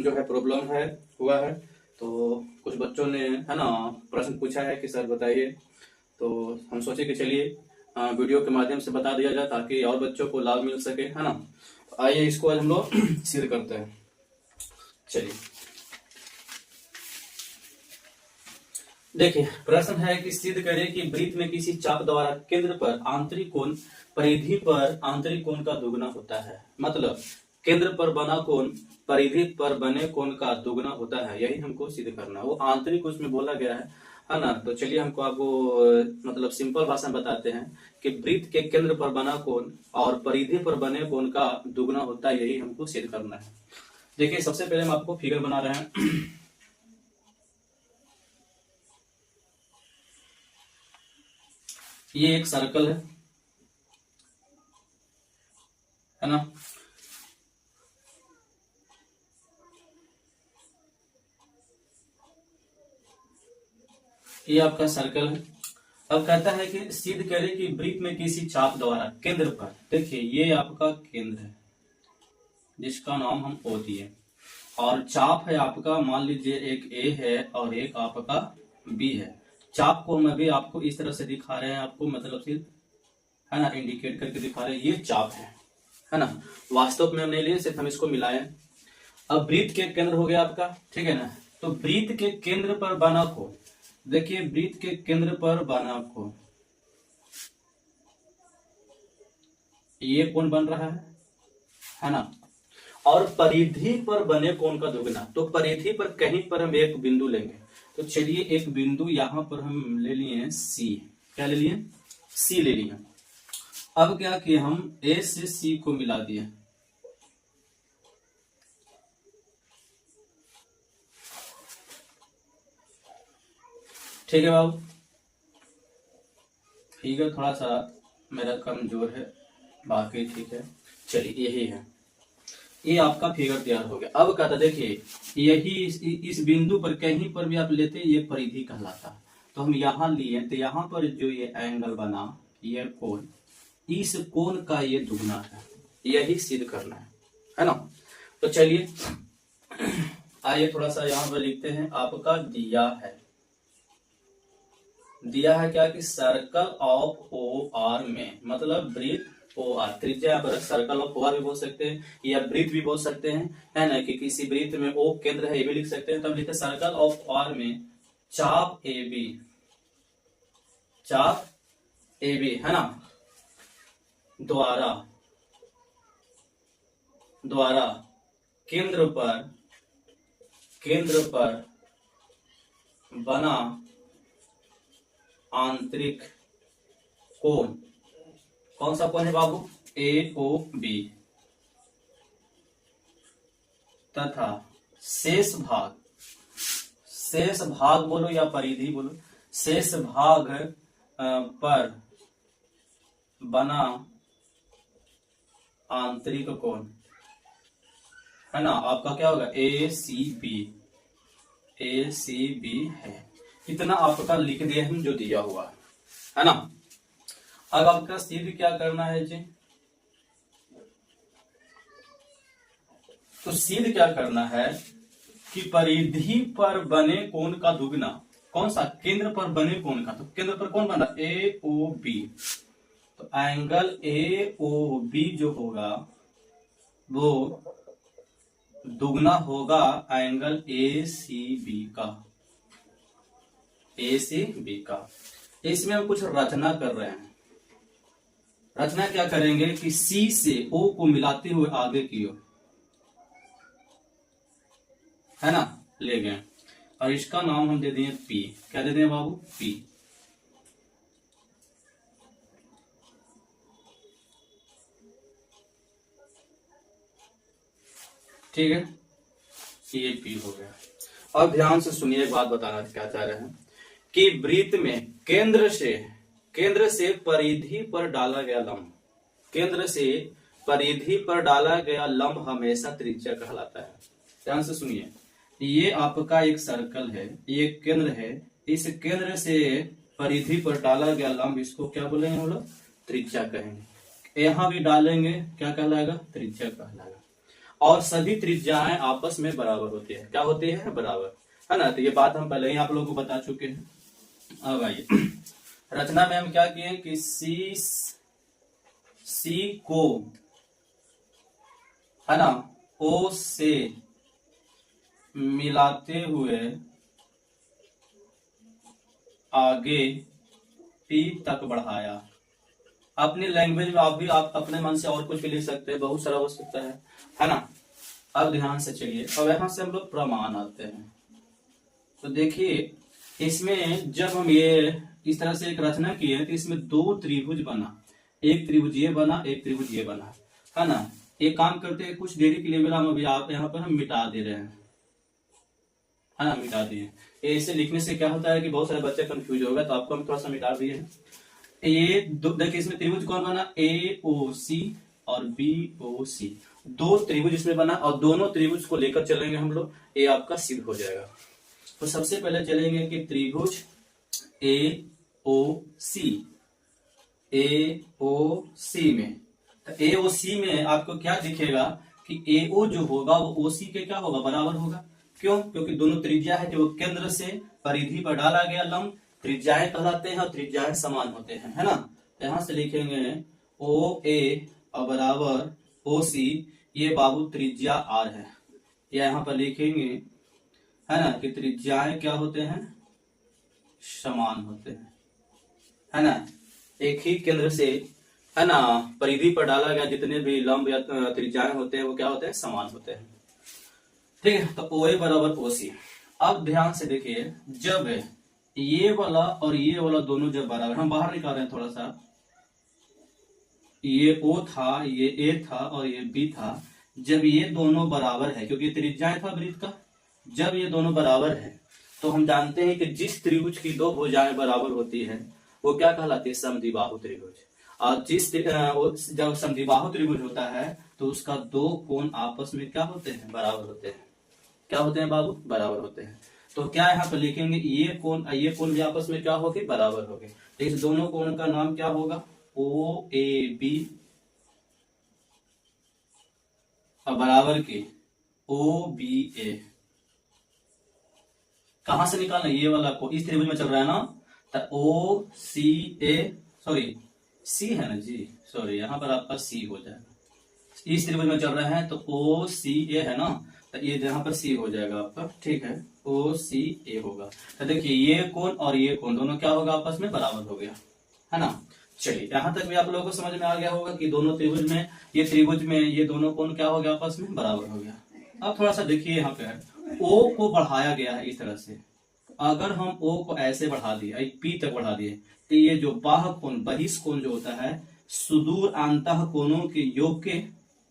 जो है प्रॉब्लम है हुआ है। तो कुछ बच्चों ने है ना प्रश्न पूछा है कि सर बताइए, तो हम सोचे कि चलिए वीडियो के माध्यम से बता दिया जाए ताकि और बच्चों को लाभ मिल सके, है ना। आइए इसको आज हम लोग सिद्ध करते हैं। चलिए देखिए, प्रश्न है कि सिद्ध करें कि वृत्त में किसी चाप द्वारा केंद्र पर आंतरिक कोण परिधि पर आंतरिक कोण का दुगना होता है। मतलब केंद्र पर बना कोण परिधि पर बने कोण का दुगना होता है, यही हमको सिद्ध करना है। वो आंतरिक उसमें बोला गया है ना। तो चलिए हमको आपको मतलब सिंपल भाषा में बताते हैं कि वृत्त के केंद्र पर बना कोण और परिधि पर बने कोण का दुगना होता है, यही हमको सिद्ध करना है। देखिए सबसे पहले हम आपको फिगर बना रहे हैं। ये एक सर्कल है ना। ये आपका सर्कल है। अब कहता है कि सिद्ध करें कि वृत्त में किसी चाप द्वारा केंद्र पर, देखिए ये आपका केंद्र है जिसका नाम हम O दिए, और चाप है आपका, मान लीजिए एक A है और एक आपका B है। चाप को हम अभी आपको इस तरह से दिखा रहे हैं, आपको मतलब सिर्फ है ना इंडिकेट करके दिखा रहे हैं, ये चाप है ना। वास्तव में हम नहीं लिए, सिर्फ हम इसको मिलाएं। अब वृत्त के केंद्र हो गया आपका, ठीक है ना। तो वृत्त के केंद्र पर बना कोण, देखिए वृत्त के केंद्र पर बना कोण, ये कोण बन रहा है ना। और परिधि पर बने कोण का दुगना, तो परिधि पर कहीं पर हम एक बिंदु लेंगे। तो चलिए एक बिंदु यहां पर हम ले लिए सी, क्या ले लिए, सी ले लिया। अब क्या किया, हम ए से सी को मिला दिए। ठीक है बाबू, फिगर थोड़ा सा मेरा कमजोर है, बाकी ठीक है। चलिए यही है, ये आपका फिगर तैयार हो गया। अब कहता देखिए यही इस बिंदु पर कहीं पर भी आप लेते ये परिधि कहलाता। तो हम यहाँ लिए, तो यहाँ पर जो ये एंगल बना, ये कोण, इस कोण का ये दुगना है, यही सिद्ध करना है ना। तो चलिए आइए थोड़ा सा यहाँ पर लिखते हैं। आपका दिया है क्या कि सर्कल ऑफ ओ आर में, मतलब वृत्त ओ आर, त्रिज्या पर सर्कल ऑफ ओ आर भी बोल सकते हैं या वृत्त भी बोल सकते हैं, है ना। कि किसी वृत्त में ओ केंद्र है, ये भी लिख सकते हैं। तब लिखते सर्कल ऑफ आर में चाप ए बी है ना, द्वारा केंद्र पर बना आंतरिक कोण, कौन सा कोण है बाबू, AOB, तथा शेष भाग बोलो या परिधि बोलो, शेष भाग पर बना आंतरिक कोण, है ना। आपका क्या होगा, ACB है। इतना आपका लिख दिया हम जो दिया हुआ है ना। अब आपका सिद्ध क्या करना है जी, तो सिद्ध क्या करना है कि परिधि पर बने कोण का दुगना, कौन सा, केंद्र पर बने कोण का। तो केंद्र पर कौन बना, AOB, तो एंगल AOB जो होगा वो दुगना होगा एंगल ACB का। इसमें हम कुछ रचना कर रहे हैं। रचना क्या करेंगे कि C से O को मिलाते हुए आगे की ओर, है ना, ले गए। और इसका नाम हम दे दिए P, क्या दे दें बाबू, P। ठीक है, ये P हो गया। अब ध्यान से सुनिए, एक बात बताना क्या चाह रहे हैं कि वृत्त में केंद्र से परिधि पर डाला गया लंब, केंद्र से परिधि पर डाला गया लंब हमेशा त्रिज्या कहलाता है। ध्यान से सुनिए, ये आपका एक सर्कल है, ये केंद्र है, इस केंद्र से परिधि पर डाला गया लंब, इसको क्या बोलेंगे हम लोग, त्रिज्या कहेंगे। यहाँ भी डालेंगे, क्या कहलाएगा, त्रिज्या कहलाएगा। और सभी त्रिज्याएं आपस में बराबर होती है। क्या होती है? बराबर, है ना। तो ये बात हम पहले ही आप लोगों को बता चुके हैं। अब आइए रचना में हम क्या किए कि सी को, है ना, ओ से मिलाते हुए आगे पी तक बढ़ाया। अपनी लैंग्वेज में आप अपने मन से और कुछ भी लिख सकते हैं, बहुत सारा हो सकता है ना। अब ध्यान से चलिए, अब यहां से हम लोग प्रमाण आते हैं। तो देखिए इसमें जब हम ये इस तरह से एक रचना की है तो इसमें दो त्रिभुज बना, एक त्रिभुज ये बना, एक त्रिभुज ये बना, है ना। एक काम करते हैं, कुछ देरी के लिए हम अभी आप यहाँ पर हम मिटा दे रहे हैं, है ना, मिटा दिए। ऐसे लिखने से क्या होता है कि बहुत सारे बच्चे कंफ्यूज होगा, तो आपको हम थोड़ा सा मिटा दिए हैं। ये देखिए इसमें त्रिभुज कौन बना, ए ओ सी और बी ओ सी, दो त्रिभुज इसमें बना और दोनों त्रिभुज को लेकर चलेंगे हम लोग, ये आपका सिद्ध हो जाएगा। तो सबसे पहले चलेंगे कि त्रिभुज ए ओ सी, ए ओ सी में, तो ए ओ सी में आपको क्या दिखेगा कि ए ओ जो होगा वो ओ सी के क्या होगा, बराबर होगा। क्यों? क्योंकि दोनों त्रिज्या है जो केंद्र से परिधि पर डाला गया लंब, त्रिज्याएं कहलाते हैं और त्रिज्याएं समान होते हैं, है ना। यहां से लिखेंगे ओ ए और बराबर ओ सी, ये बाबू त्रिज्या आर है। यहाँ पर लिखेंगे, है ना, कि त्रिज्याएं क्या होते हैं, समान होते हैं, है ना। एक ही केंद्र से, है ना, परिधि पर डाला गया जितने भी लंब या त्रिज्याएं होते हैं वो क्या होते हैं, समान होते हैं। ठीक है, तो ओ ए बराबर ओ सी। अब ध्यान से देखिए, जब ये वाला और ये वाला दोनों जब बराबर, हम बाहर निकाल रहे हैं थोड़ा सा, ये ओ था, ये ए था और ये बी था, जब ये दोनों बराबर है, क्योंकि त्रिज्याएं था वृत्त का, जब ये दोनों बराबर है तो हम जानते हैं कि जिस त्रिभुज की दो भुजाएं बराबर होती है वो क्या कहलाती है, समद्विबाहु त्रिभुज। और जब समद्विबाहु त्रिभुज होता है तो उसका दो कोण आपस में क्या होते हैं, बराबर होते हैं। क्या होते हैं बाबू, बराबर होते हैं। तो क्या यहाँ पर लिखेंगे, ये कोण भी आपस में क्या होगी, बराबर होगी। तो इस दोनों कोण का नाम क्या होगा, ओ ए बी और बराबर के ओ बी ए। कहां से निकालना, ये वाला को, इस त्रिभुज में चल रहा है ना, तो ओ सी ए, सॉरी सी है ना जी, सॉरी यहाँ पर आपका सी हो जाएगा। इस त्रिभुज में चल रहा है तो ओ सी ए है ना, तो ये यहाँ पर सी हो जाएगा आपका, ठीक है, ओ सी ए होगा। तो देखिए ये कोण और ये कोण दोनों क्या होगा, आपस में बराबर हो गया, है ना। चलिए यहां तक भी आप लोगों को समझ में आ गया होगा कि दोनों त्रिभुज में, ये त्रिभुज में ये दोनों कोण क्या हो गया, आपस में बराबर हो गया। अब थोड़ा सा देखिए यहाँ पे ओ को बढ़ाया गया है इस तरह से, अगर हम ओ को ऐसे बढ़ा दिए, पी तक बढ़ा दिए, तो ये जो बाह्य कोण, बहिष्ठ कोण जो होता है, सुदूर अंतः कोणों के योग के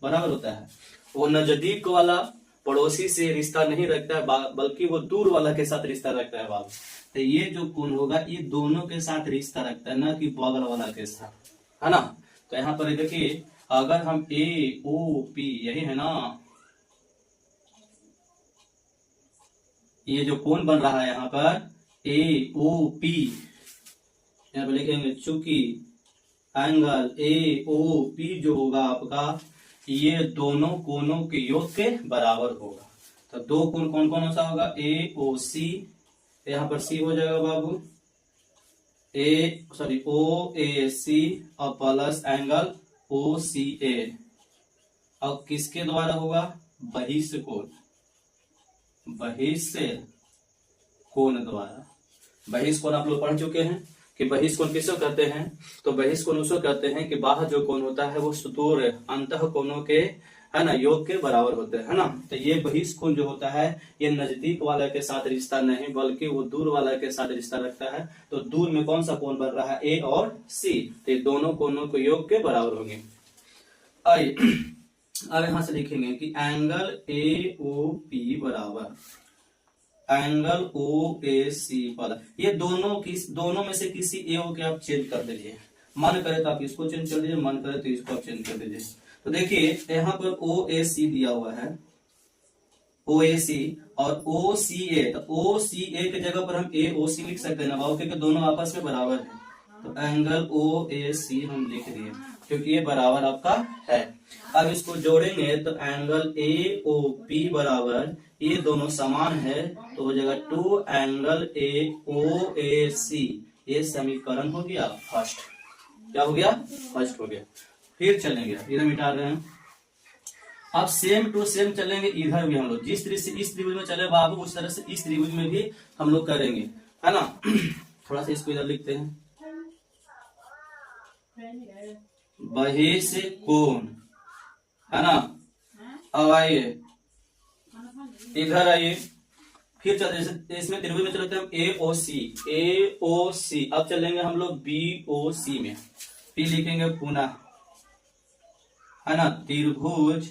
बराबर होता है। वो नजदीक वाला पड़ोसी से रिश्ता नहीं रखता है, बल्कि वो दूर वाला के साथ रिश्ता रखता है बाबू। तो ये जो कोण होगा ये दोनों के साथ रिश्ता रखता है, ना कि बगल वाला के साथ, है ना। तो यहाँ पर देखिए, अगर हम ए ओ पी, यही है ना, ये जो कोण बन रहा है यहाँ पर ए ओ पी, यहाँ पर लिखेंगे चूंकि एंगल ए ओ पी जो होगा आपका, ये दोनों कोणों के योग के बराबर होगा। तो दो कोण कौन कौन सा होगा, ए ओ सी, यहाँ पर सी हो जाएगा बाबू, ओ ए सी और प्लस एंगल ओ सी ए, और किसके द्वारा होगा, बहिष्ठ कोण, बहिष्ठ कोण द्वारा। बहिष्ठ कोण आप लोग पढ़ चुके हैं कि बहिष्ठ कोण किसको कहते हैं, तो बहिष्ठ कोण उसको कहते हैं कि बाहर जो कोण होता है वो सुदूर अंतः कोणों के, है ना, योग के बराबर होते हैं, है ना। तो ये बहिष्ठ कोण जो होता है ये नजदीक वाला के साथ रिश्ता नहीं बल्कि वो दूर वाला के साथ रिश्ता रखता है। तो दूर में कौन सा कोण बन रहा है, ए और सी, तो दोनों कोणों के योग के बराबर होंगे। आइए अब यहां से लिखेंगे कि एंगल ए ओ पी बराबर एंगल ओ ए सी पर, ये दोनों में से किसी ए ओ के आप चेंज कर दीजिए, मन करे तो आप इसको चेंज कर दीजिए, मन करे तो इसको आप चेंज कर दीजिए। तो देखिए यहाँ पर ओ ए सी दिया हुआ है, ओ ए सी और ओ सी ए, तो ओ सी ए के जगह पर हम ए ओ सी लिख सकते हैं ना बाबू, क्योंकि दोनों आपस में बराबर है। तो एंगल ओ ए सी हम लिख दिए क्योंकि ये बराबर आपका है। अब इसको जोड़ेंगे तो एंगल ए ओ पी बराबर, ये दोनों समान है तो हो जाएगा 2 एंगल ए ओ ए सी। ये समीकरण हो गया फर्स्ट। क्या हो गया? फर्स्ट हो गया। फिर चलेंगे, इधर मिटा रहे हैं। अब सेम टू सेम चलेंगे इधर भी हम लोग, जिस तरह से इस त्रिभुज में चले बाबू उस तरह से इस त्रिभुज में भी हम लोग करेंगे, है ना। थोड़ा सा इसको इधर लिखते हैं। बहिष कोण, है ना। अब आइए इधर आइए, फिर चलते इसमें त्रिभुज में चलते हैं हम ए ओ सी। अब चलेंगे हम लोग बी ओ सी में, फिर लिखेंगे पुनः, है ना, त्रिभुज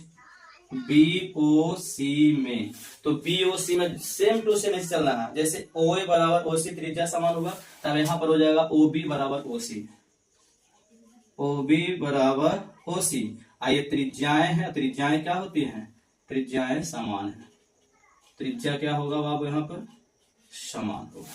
बी ओ सी में। तो बी ओ सी में सेम टू सेम ऐसे चलना है, जैसे ओ ए बराबर ओ सी त्रिज्या समान होगा, तब यहाँ पर हो जाएगा ओ बी बराबर ओ सी, ओ बी बराबर ओ सी। आइए त्रिज्याएं हैं, त्रिज्याएं क्या होती हैं? त्रिज्याएं समान है, त्रिज्या क्या होगा बाबू यहाँ पर? समान होगा,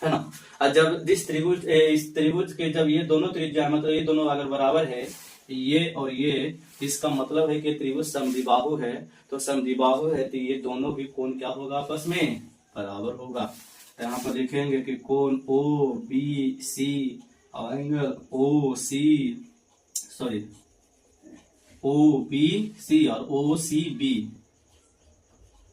है ना। और जब इस त्रिभुज के जब ये दोनों त्रिज्या मतलब ये दोनों अगर बराबर है, ये और ये, इसका मतलब है कि त्रिभुज समद्विबाहु है। तो समद्विबाहु है तो ये दोनों भी कोण क्या होगा? आपस में बराबर होगा। तो यहाँ पर लिखेंगे कि कोण ओ बी सी और एंगल ओ बी सी और ओ सी बी,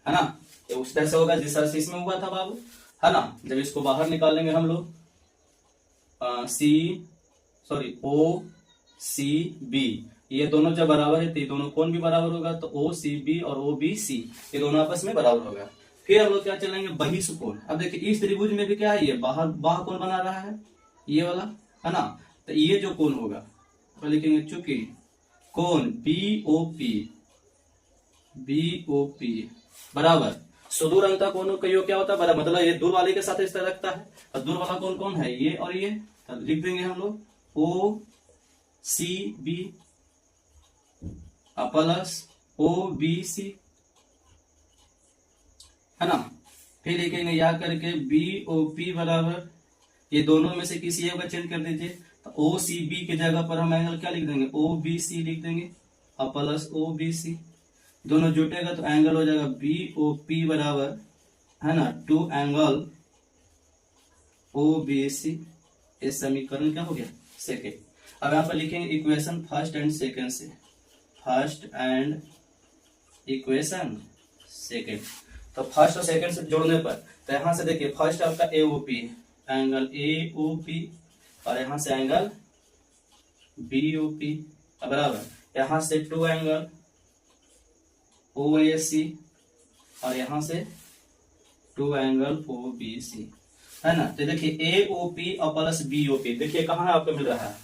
है ना। ये उस तरह से होगा जिस तरह से इसमें हुआ था बाबू, है ना। जब इसको बाहर निकालेंगे हम लोग ओ सी बी, ये दोनों जब बराबर है तो ये दोनों कोण भी बराबर होगा, तो ओ सी बी और ओ बी सी ये दोनों आपस में बराबर होगा। फिर हम लोग क्या चलेंगे? बहिष कोण। अब देखिए इस त्रिभुज में भी क्या है, ये बाह्य कोण बना रहा है, ये वाला, है ना। तो ये जो कोण होगा तो लिखेंगे चूंकि कोण बी ओ पी बराबर सुदूर अंतः कोणों का योग क्या होता है? बराबर, मतलब ये दूर वाले के साथ रिश्ता रखता है। और दूर वाला कोण कौन है? ये और ये। तो लिख देंगे हम लोग O C B plus O B C, है ना। फिर लिखेंगे या करके बी ओ पी बराबर, ये दोनों में से किसी एक का चेंज कर दीजिए। तो ओ सी बी की जगह पर हम एंगल क्या लिख देंगे? ओ बी सी लिख देंगे और प्लस ओ बी सी। दोनों जुटेगा तो एंगल हो जाएगा बी ओ पी बराबर, है ना, 2 एंगल ओ बी सी। ये समीकरण क्या हो गया? सेकेंड। अब यहाँ पर लिखेंगे इक्वेशन फर्स्ट एंड सेकेंड से, फर्स्ट एंड इक्वेशन सेकेंड। तो फर्स्ट और सेकेंड से जोड़ने पर तो यहाँ से देखिए फर्स्ट आपका A O P, angle A O P, और यहाँ से एंगल बी ओ पी बराबर, यहाँ से 2 एंगल ओ ए सी और यहाँ से 2 एंगल ओ बी सी, है ना। तो देखिए ए ओ पी और प्लस बी ओ पी, देखिए कहाँ है आपको मिल रहा है?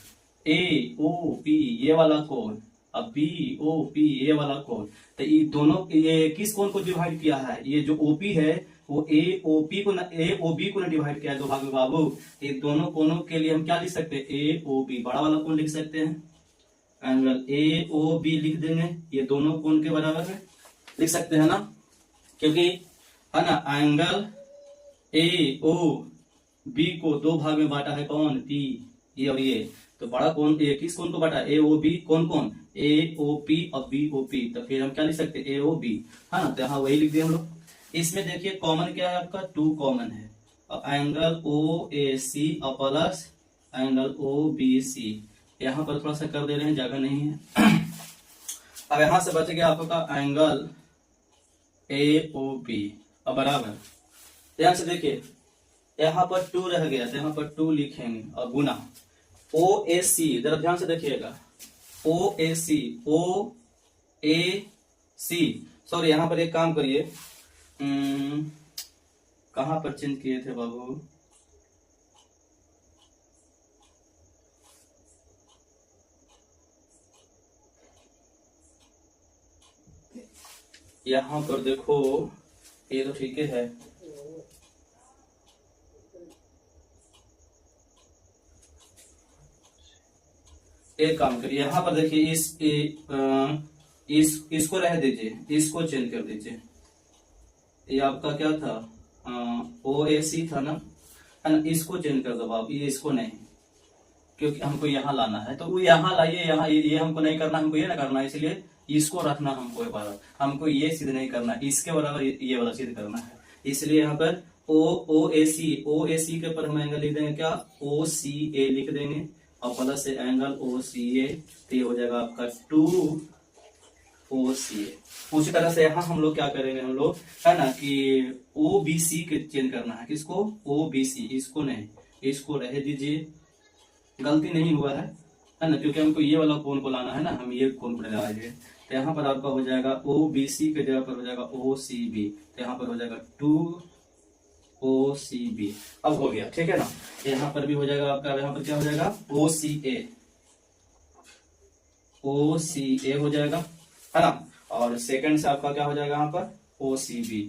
ए ओ पी ये वाला कोण अब बी ओ पी ये वाला कोण। तो ये दोनों ये किस कोण को डिवाइड किया है? ये जो ओपी है वो ए ओ पी को ए ओ बी को ना डिवाइड किया है दो भाग में बाबू। ये दोनों कोणों के लिए हम क्या लिख सकते हैं? ए ओ बी बड़ा वाला कोण लिख सकते हैं, एंगल ए ओ बी लिख देंगे, ये दोनों कोण के बराबर है, लिख सकते हैं ना, क्योंकि है ना एंगल ए ओ बी को दो भाग में बांटा है कौन? पी, ये और ये। तो बड़ा कोण ए किस कोण को बांटा? ए ओ बी, कौन कौन? ए ओ पी और बी ओ पी। तो फिर हम क्या लिख सकते हैं? ए ओ बी, है ना। तो यहाँ वही लिख दिए हम लोग। इसमें देखिए कॉमन क्या है आपका? 2 कॉमन है, और एंगल ओ ए सी और plus angle O B C. यहाँ पर थोड़ा सा कर दे रहे हैं, जगह नहीं है। अब यहाँ से बच गया आपका एंगल ए ओ बी और बराबर, ध्यान से देखिए यहाँ पर 2 रह गया तो यहाँ पर 2 लिखेंगे और गुना ओ ए सी, जरा ध्यान से देखिएगा, ओ A C, O A C, sorry यहाँ पर एक काम करिए, कहाँ पर चेंज किए थे बाबू? यहाँ पर देखो, ये तो ठीक है, एक काम करिए यहाँ पर देखिए इसको रह दीजिए, इसको चेंज कर दीजिए। ये आपका क्या था? ओ ए सी था ना, है ना। इसको चेंज कर दो आप, ये इसको नहीं, क्योंकि हमको यहाँ लाना है, तो वो यहाँ लाइए, यहाँ ये हमको नहीं करना, हमको ये ना करना, इसलिए इसको रखना हमको बराबर, हमको ये सिद्ध नहीं करना, इसके बराबर ये वाला सिद्ध करना है। इसलिए यहाँ पर ओ ए सी के ऊपर हम एंगल लिख देंगे क्या, ओ सी ए लिख देंगे और प्लस से एंगल ओ सी ए, तो ये हो जाएगा आपका 2 ओ सी ए। उसी तरह से यहाँ हम लोग क्या करेंगे, हम लोग है ना कि ओ बी सी के चेंज करना है, किसको, ओ बी सी, इसको नहीं, इसको रह दीजिए, गलती नहीं हुआ है ना, क्योंकि हमको ये वाला कोण को लाना है ना, हम ये कोण को लगाएंगे। तो यहाँ पर आपका हो जाएगा ओ बी सी के जगह पर हो जाएगा ओ सी बी, तो यहाँ पर हो जाएगा 2 ओ सी बी। अब हो गया, ठीक है ना। यहाँ पर भी हो जाएगा आपका, यहाँ पर क्या हो जाएगा, ओ सी ए हो जाएगा, है ना। और सेकंड से आपका क्या हो जाएगा यहाँ पर, ओ सी बी।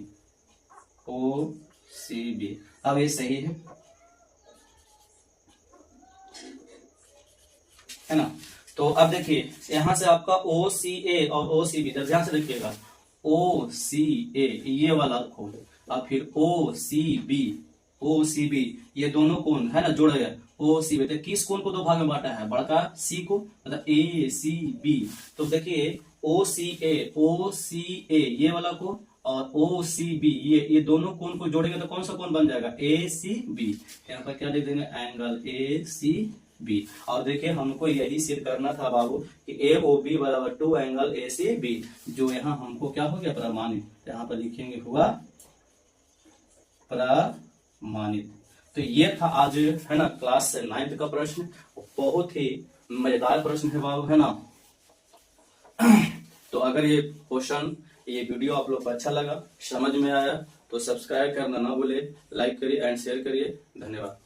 अब ये सही है ना। तो अब देखिए यहां से आपका ओ सी ए और ओ सी बी, ध्यान से देखिएगा, ओ सी ए ये वाला कोण और फिर ओ सी बी ये दोनों कोण है ना जोड़े गए, ओ सी बी। तो किस कोण को दो भाग में बांटा है, बड़का सी को, मतलब ए सी बी। तो देखिए ओ सी ए ये वाला कोण और ओ सी बी ये दोनों कोण को जोड़ेंगे तो कौन सा कोण बन जाएगा, ए सी बी। यहाँ पर क्या लिख देंगे, एंगल ए सी बी। और देखिए हमको यही सिद्ध करना था बाबू कि ए ओ बी बराबर 2 एंगल ए सी बी, जो यहाँ हमको क्या हो गया, प्रमाणित। यहाँ पर लिखेंगे हुआ प्रमाणित। तो ये था आज है ना क्लास 9th का प्रश्न, बहुत ही मजेदार प्रश्न है बाबू, है ना। तो अगर ये क्वेश्चन, ये वीडियो आप लोग को अच्छा लगा, समझ में आया, तो सब्सक्राइब करना ना भूले, लाइक करिए एंड शेयर करिए। धन्यवाद।